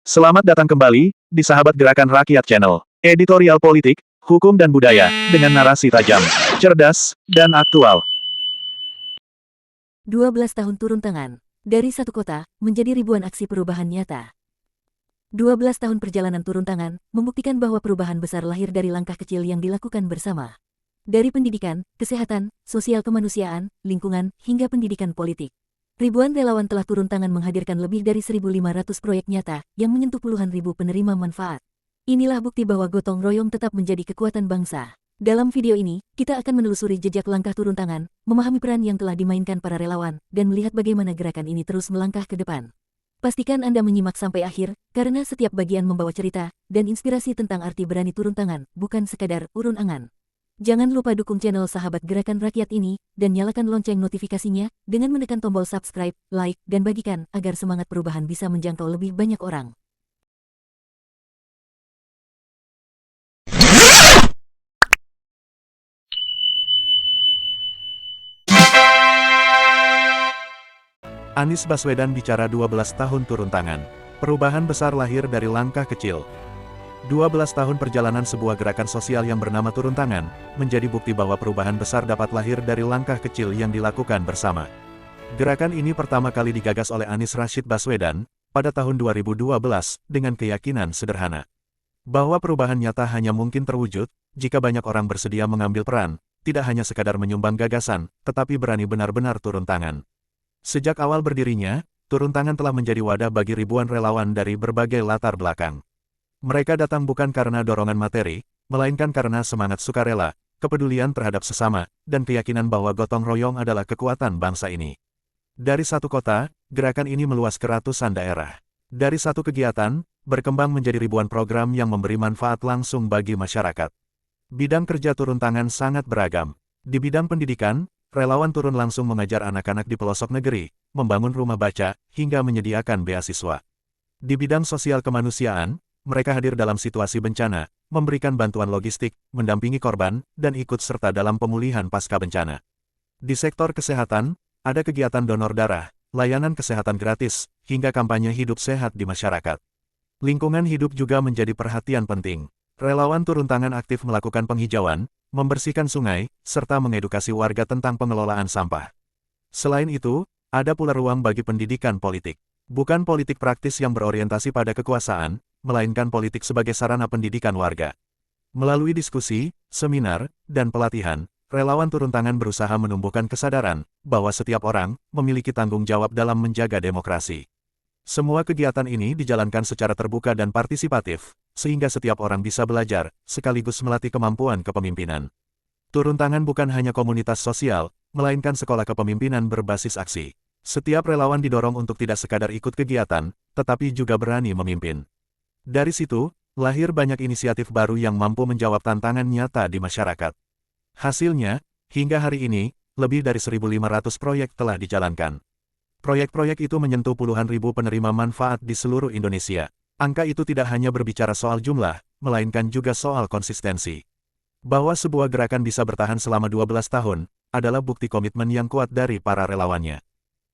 Selamat datang kembali di Sahabat Gerakan Rakyat Channel. Editorial politik, hukum dan budaya, dengan narasi tajam, cerdas, dan aktual. 12 tahun turun tangan. Dari satu kota, menjadi ribuan aksi perubahan nyata. 12 tahun perjalanan turun tangan, membuktikan bahwa perubahan besar lahir dari langkah kecil yang dilakukan bersama. Dari pendidikan, kesehatan, sosial kemanusiaan, lingkungan, hingga pendidikan politik. Ribuan relawan telah turun tangan menghadirkan lebih dari 1.500 proyek nyata yang menyentuh puluhan ribu penerima manfaat. Inilah bukti bahwa gotong royong tetap menjadi kekuatan bangsa. Dalam video ini, kita akan menelusuri jejak langkah turun tangan, memahami peran yang telah dimainkan para relawan, dan melihat bagaimana gerakan ini terus melangkah ke depan. Pastikan Anda menyimak sampai akhir, karena setiap bagian membawa cerita dan inspirasi tentang arti berani turun tangan, bukan sekadar urun angan. Jangan lupa dukung channel Sahabat Gerakan Rakyat ini, dan nyalakan lonceng notifikasinya, dengan menekan tombol subscribe, like, dan bagikan, agar semangat perubahan bisa menjangkau lebih banyak orang. Anies Baswedan bicara 12 tahun turun tangan. Perubahan besar lahir dari langkah kecil. 12 tahun perjalanan sebuah gerakan sosial yang bernama turun tangan, menjadi bukti bahwa perubahan besar dapat lahir dari langkah kecil yang dilakukan bersama. Gerakan ini pertama kali digagas oleh Anies Rashid Baswedan, pada tahun 2012, dengan keyakinan sederhana. Bahwa perubahan nyata hanya mungkin terwujud, jika banyak orang bersedia mengambil peran, tidak hanya sekadar menyumbang gagasan, tetapi berani benar-benar turun tangan. Sejak awal berdirinya, turun tangan telah menjadi wadah bagi ribuan relawan dari berbagai latar belakang. Mereka datang bukan karena dorongan materi, melainkan karena semangat sukarela, kepedulian terhadap sesama, dan keyakinan bahwa gotong royong adalah kekuatan bangsa ini. Dari satu kota, gerakan ini meluas ke ratusan daerah. Dari satu kegiatan, berkembang menjadi ribuan program yang memberi manfaat langsung bagi masyarakat. Bidang kerja turun tangan sangat beragam. Di bidang pendidikan, relawan turun langsung mengajar anak-anak di pelosok negeri, membangun rumah baca, hingga menyediakan beasiswa. Di bidang sosial kemanusiaan, mereka hadir dalam situasi bencana, memberikan bantuan logistik, mendampingi korban, dan ikut serta dalam pemulihan pasca bencana. Di sektor kesehatan, ada kegiatan donor darah, layanan kesehatan gratis, hingga kampanye hidup sehat di masyarakat. Lingkungan hidup juga menjadi perhatian penting. Relawan turun tangan aktif melakukan penghijauan, membersihkan sungai, serta mengedukasi warga tentang pengelolaan sampah. Selain itu, ada pula ruang bagi pendidikan politik. Bukan politik praktis yang berorientasi pada kekuasaan, melainkan politik sebagai sarana pendidikan warga. Melalui diskusi, seminar, dan pelatihan, relawan turun tangan berusaha menumbuhkan kesadaran bahwa setiap orang memiliki tanggung jawab dalam menjaga demokrasi. Semua kegiatan ini dijalankan secara terbuka dan partisipatif, sehingga setiap orang bisa belajar, sekaligus melatih kemampuan kepemimpinan. Turun tangan bukan hanya komunitas sosial, melainkan sekolah kepemimpinan berbasis aksi. Setiap relawan didorong untuk tidak sekadar ikut kegiatan, tetapi juga berani memimpin. Dari situ, lahir banyak inisiatif baru yang mampu menjawab tantangan nyata di masyarakat. Hasilnya, hingga hari ini, lebih dari 1.500 proyek telah dijalankan. Proyek-proyek itu menyentuh puluhan ribu penerima manfaat di seluruh Indonesia. Angka itu tidak hanya berbicara soal jumlah, melainkan juga soal konsistensi. Bahwa sebuah gerakan bisa bertahan selama 12 tahun, adalah bukti komitmen yang kuat dari para relawannya.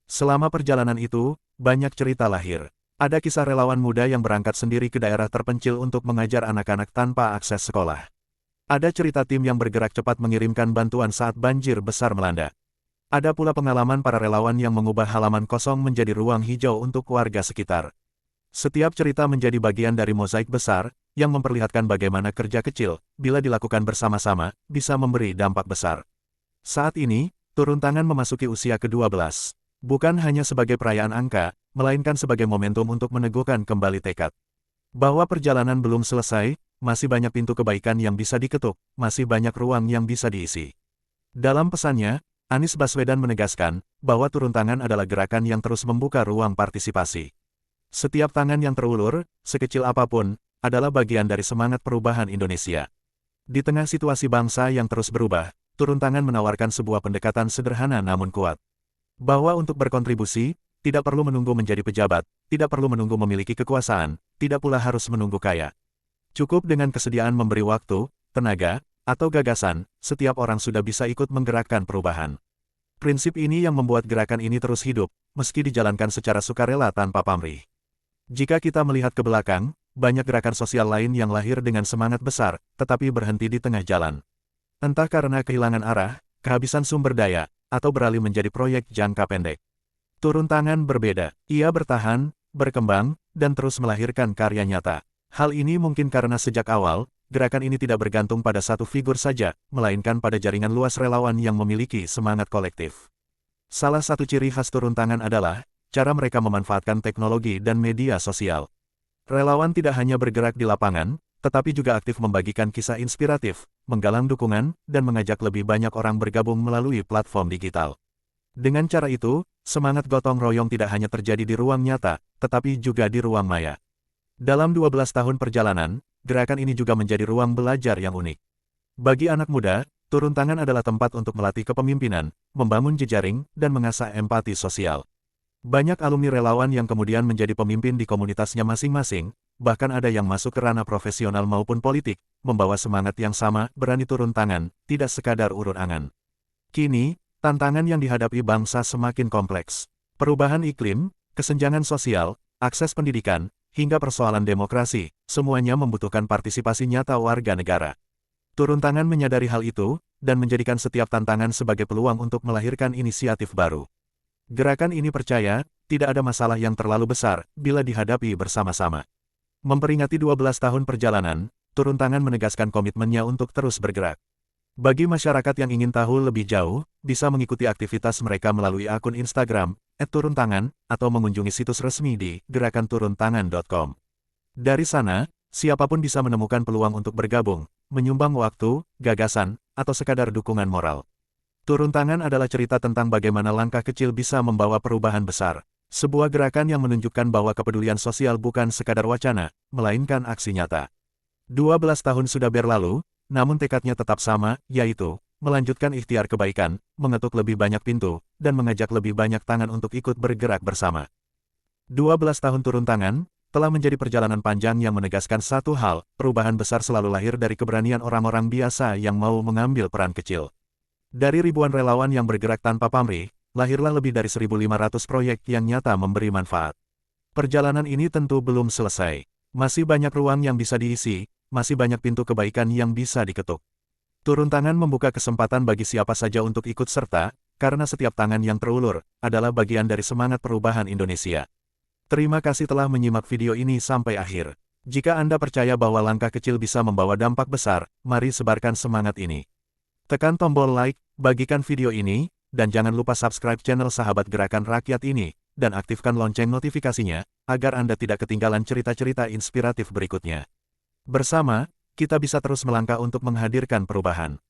Selama perjalanan itu, banyak cerita lahir. Ada kisah relawan muda yang berangkat sendiri ke daerah terpencil untuk mengajar anak-anak tanpa akses sekolah. Ada cerita tim yang bergerak cepat mengirimkan bantuan saat banjir besar melanda. Ada pula pengalaman para relawan yang mengubah halaman kosong menjadi ruang hijau untuk warga sekitar. Setiap cerita menjadi bagian dari mozaik besar, yang memperlihatkan bagaimana kerja kecil, bila dilakukan bersama-sama, bisa memberi dampak besar. Saat ini, turun tangan memasuki usia ke-12. Bukan hanya sebagai perayaan angka, melainkan sebagai momentum untuk meneguhkan kembali tekad. Bahwa perjalanan belum selesai, masih banyak pintu kebaikan yang bisa diketuk, masih banyak ruang yang bisa diisi. Dalam pesannya, Anies Baswedan menegaskan bahwa turun tangan adalah gerakan yang terus membuka ruang partisipasi. Setiap tangan yang terulur, sekecil apapun, adalah bagian dari semangat perubahan Indonesia. Di tengah situasi bangsa yang terus berubah, turun tangan menawarkan sebuah pendekatan sederhana namun kuat. Bahwa untuk berkontribusi, tidak perlu menunggu menjadi pejabat, tidak perlu menunggu memiliki kekuasaan, tidak pula harus menunggu kaya. Cukup dengan kesediaan memberi waktu, tenaga, atau gagasan, setiap orang sudah bisa ikut menggerakkan perubahan. Prinsip ini yang membuat gerakan ini terus hidup, meski dijalankan secara sukarela tanpa pamrih. Jika kita melihat ke belakang, banyak gerakan sosial lain yang lahir dengan semangat besar, tetapi berhenti di tengah jalan. Entah karena kehilangan arah, kehabisan sumber daya, atau beralih menjadi proyek jangka pendek. Turun tangan berbeda. Ia bertahan, berkembang, dan terus melahirkan karya nyata. Hal ini mungkin karena sejak awal, gerakan ini tidak bergantung pada satu figur saja, melainkan pada jaringan luas relawan yang memiliki semangat kolektif. Salah satu ciri khas turun tangan adalah cara mereka memanfaatkan teknologi dan media sosial. Relawan tidak hanya bergerak di lapangan, tetapi juga aktif membagikan kisah inspiratif, menggalang dukungan, dan mengajak lebih banyak orang bergabung melalui platform digital. Dengan cara itu, semangat gotong royong tidak hanya terjadi di ruang nyata, tetapi juga di ruang maya. Dalam 12 tahun perjalanan, gerakan ini juga menjadi ruang belajar yang unik. Bagi anak muda, turun tangan adalah tempat untuk melatih kepemimpinan, membangun jejaring, dan mengasah empati sosial. Banyak alumni relawan yang kemudian menjadi pemimpin di komunitasnya masing-masing, bahkan ada yang masuk ke ranah profesional maupun politik, membawa semangat yang sama, berani turun tangan, tidak sekadar urut angan. Kini, tantangan yang dihadapi bangsa semakin kompleks. Perubahan iklim, kesenjangan sosial, akses pendidikan, hingga persoalan demokrasi, semuanya membutuhkan partisipasi nyata warga negara. Turun tangan menyadari hal itu, dan menjadikan setiap tantangan sebagai peluang untuk melahirkan inisiatif baru. Gerakan ini percaya, tidak ada masalah yang terlalu besar, bila dihadapi bersama-sama. Memperingati 12 tahun perjalanan, turun tangan menegaskan komitmennya untuk terus bergerak. Bagi masyarakat yang ingin tahu lebih jauh, bisa mengikuti aktivitas mereka melalui akun Instagram, @turuntangan, atau mengunjungi situs resmi di gerakanturuntangan.com. Dari sana, siapapun bisa menemukan peluang untuk bergabung, menyumbang waktu, gagasan, atau sekadar dukungan moral. Turun tangan adalah cerita tentang bagaimana langkah kecil bisa membawa perubahan besar. Sebuah gerakan yang menunjukkan bahwa kepedulian sosial bukan sekadar wacana, melainkan aksi nyata. 12 tahun sudah berlalu, namun tekadnya tetap sama, yaitu melanjutkan ikhtiar kebaikan, mengetuk lebih banyak pintu, dan mengajak lebih banyak tangan untuk ikut bergerak bersama. 12 tahun turun tangan telah menjadi perjalanan panjang yang menegaskan satu hal, perubahan besar selalu lahir dari keberanian orang-orang biasa yang mau mengambil peran kecil. Dari ribuan relawan yang bergerak tanpa pamrih, lahirlah lebih dari 1.500 proyek yang nyata memberi manfaat. Perjalanan ini tentu belum selesai. Masih banyak ruang yang bisa diisi, masih banyak pintu kebaikan yang bisa diketuk. Turun tangan membuka kesempatan bagi siapa saja untuk ikut serta, karena setiap tangan yang terulur adalah bagian dari semangat perubahan Indonesia. Terima kasih telah menyimak video ini sampai akhir. Jika Anda percaya bahwa langkah kecil bisa membawa dampak besar, mari sebarkan semangat ini. Tekan tombol like, bagikan video ini, dan jangan lupa subscribe channel Sahabat Gerakan Rakyat ini, dan aktifkan lonceng notifikasinya, agar Anda tidak ketinggalan cerita-cerita inspiratif berikutnya. Bersama, kita bisa terus melangkah untuk menghadirkan perubahan.